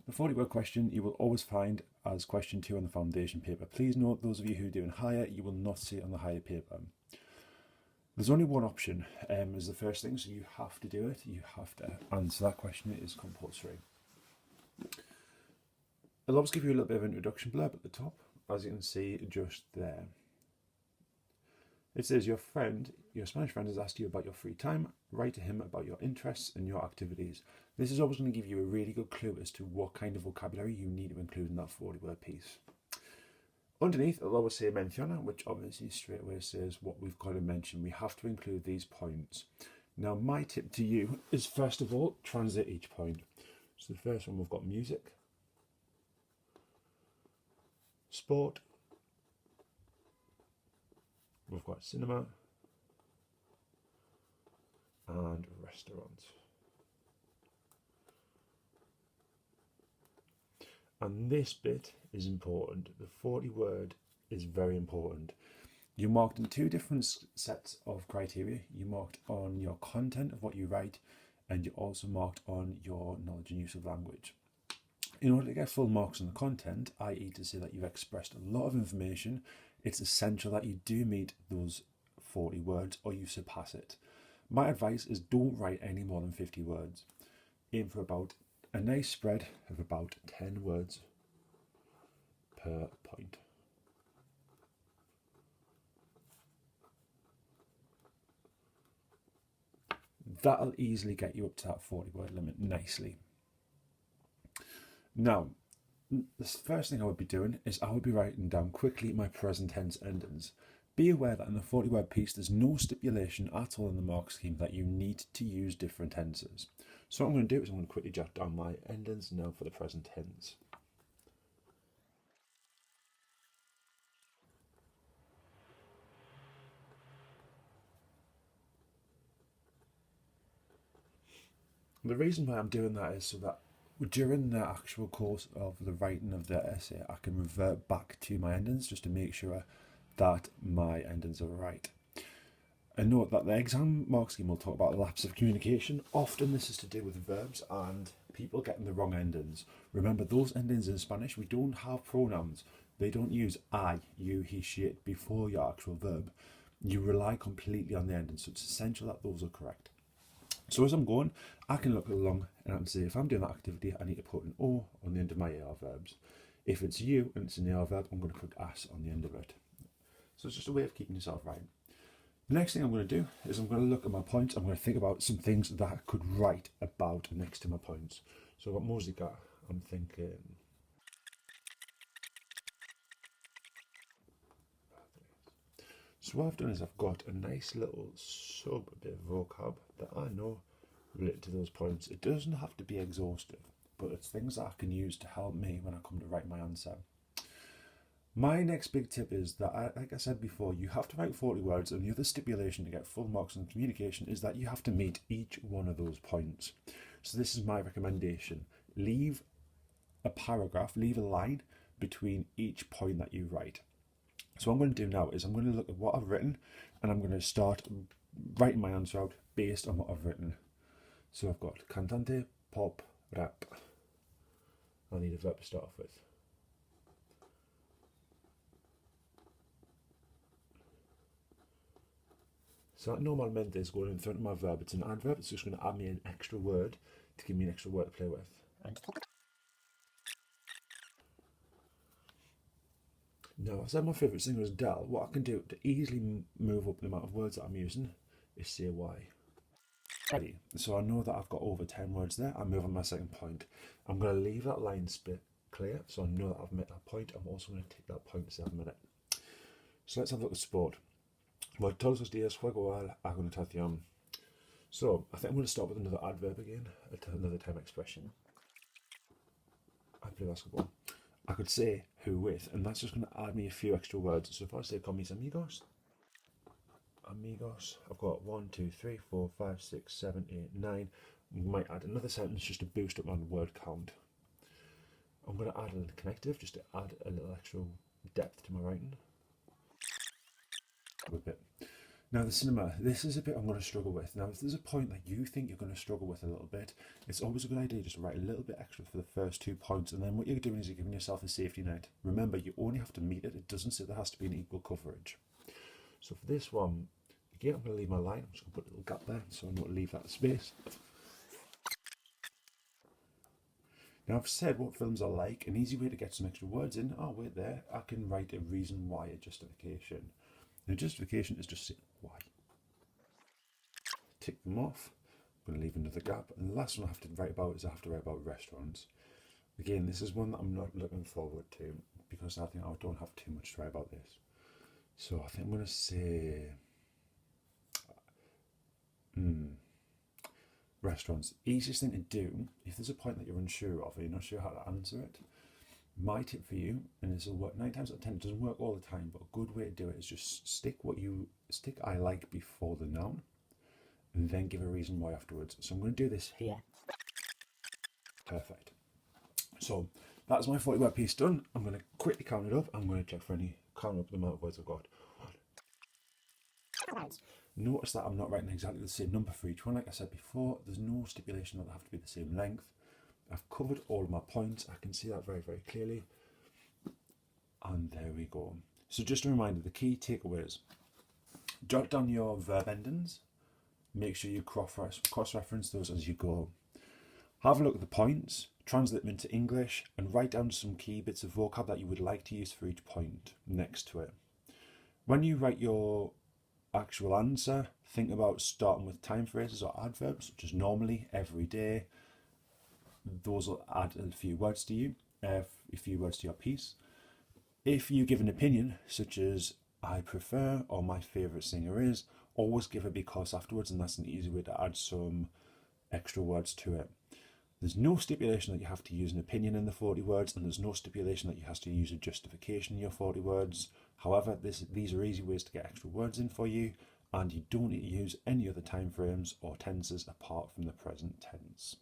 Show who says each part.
Speaker 1: The 40-word question you will always find as question 2 on the foundation paper. Please note, those of you who are doing higher, you will not see it on the higher paper. There's only one option, is the first thing, so you have to do it. You have to answer that question. It is compulsory. I'll always give you a little bit of an introduction blurb at the top, as you can see just there. It says your Spanish friend has asked you about your free time. Write to him about your interests and your activities. This is always going to give you a really good clue as to what kind of vocabulary you need to include in that 40-word piece. Underneath, it'll always say menciona, which obviously straight away says what we've got to mention. We have to include these points. Now, my tip to you is, first of all, translate each point. So the first one, we've got music, sport, we've got cinema, and restaurants. And this bit is important. The 40-word is very important. You marked in 2 different sets of criteria. You marked on your content of what you write, and you also marked on your knowledge and use of language. In order to get full marks on the content, i.e. to say that you've expressed a lot of information, it's essential that you do meet those 40 words or you surpass it. My advice is don't write any more than 50 words. Aim for about a nice spread of about 10 words per point. That'll easily get you up to that 40-word limit nicely. Now, the first thing I would be doing is I would be writing down quickly my present tense endings. Be aware that in the 40-word piece, there's no stipulation at all in the mark scheme that you need to use different tenses. So what I'm going to do is I'm going to quickly jot down my endings now for the present tense. The reason why I'm doing that is so that during the actual course of the writing of the essay, I can revert back to my endings just to make sure that my endings are right. And note that the exam mark scheme will talk about lapse of communication. Often this is to do with verbs and people getting the wrong endings. Remember, those endings in Spanish, we don't have pronouns. They don't use I, you, he, she, it before your actual verb. You rely completely on the endings, so it's essential that those are correct. So as I'm going, I can look along and I can say, if I'm doing that activity, I need to put an O on the end of my AR verbs. If it's you and it's an AR verb, I'm going to put S on the end of it. So it's just a way of keeping yourself right. The next thing I'm going to do is I'm going to look at my points. I'm going to think about some things that I could write about next to my points. So I've got música. I'm thinking. So what I've done is I've got a nice little sub bit of vocab that I know related to those points. It doesn't have to be exhaustive, but it's things that I can use to help me when I come to write my answer. My next big tip is that, like I said before, you have to write 40 words, and the other stipulation to get full marks on communication is that you have to meet each one of those points. So this is my recommendation. Leave a paragraph, leave a line between each point that you write. So what I'm going to do now is I'm going to look at what I've written and I'm going to start writing my answer out based on what I've written. So I've got cantante, pop, rap. I need a verb to start off with. So that normalmente is going in front of my verb. It's an adverb. It's just going to add me an extra word to give me an extra word to play with. Now, I said my favourite singer is Del. What I can do to easily move up the amount of words that I'm using is say why. Ready. So I know that I've got over 10 words there. I'm moving my second point. I'm going to leave that line split clear so I know that I've met that point. I'm also going to take that point to say I've met it. So let's have a look at sport. Well, todos los días juego hago natación. So I think I'm going to start with another adverb again, another time expression. I play basketball. I could say who with, and that's just going to add me a few extra words. So if I say con mis amigos, I've got 1, 2, 3, 4, 5, 6, 7, 8, 9. I might add another sentence just to boost up my word count. I'm going to add a little connective just to add a little extra depth to my writing. A bit. Now, the cinema, this is a bit I'm going to struggle with. Now, if there's a point that you think you're going to struggle with a little bit, it's always a good idea just to write a little bit extra for the first 2 points, and then what you're doing is you're giving yourself a safety net. Remember, you only have to meet it. It doesn't say there has to be an equal coverage. So for this one, again, I'm going to leave my line. I'm just going to put a little gap there so I know to leave that space. Now, I've said what films are like. An easy way to get some extra words in. Oh, wait there. I can write a reason why, a justification. And a justification is just saying why. Tick them off. I'm going to leave another gap. And the last one I have to write about is I have to write about restaurants. Again, this is one that I'm not looking forward to because I think I don't have too much to write about this. So I think I'm going to say restaurants. Easiest thing to do, if there's a point that you're unsure of or you're not sure how to answer it, my tip for you, and this will work 9 times out of 10, it doesn't work all the time, but a good way to do it is just stick I like before the noun and then give a reason why afterwards. So I'm going to do this here. Perfect. So that's my 40 word piece done. I'm going to quickly count it up. I'm going to check for any count up the amount of words I've got. Notice that I'm not writing exactly the same number for each one. Like I said before, there's no stipulation that they have to be the same length. I've covered all of my points. I can see that very, very clearly. And there we go. So just a reminder, the key takeaways. Jot down your verb endings. Make sure you cross-reference those as you go. Have a look at the points, translate them into English, and write down some key bits of vocab that you would like to use for each point next to it. When you write your actual answer, think about starting with time phrases or adverbs, such as normally, every day. Those will add a few words to you, a few words to your piece. If you give an opinion, such as I prefer or my favourite singer is, always give a because afterwards, and that's an easy way to add some extra words to it. There's no stipulation that you have to use an opinion in the 40 words, and there's no stipulation that you have to use a justification in your 40 words. However, these are easy ways to get extra words in for you, and you don't need to use any other time frames or tenses apart from the present tense.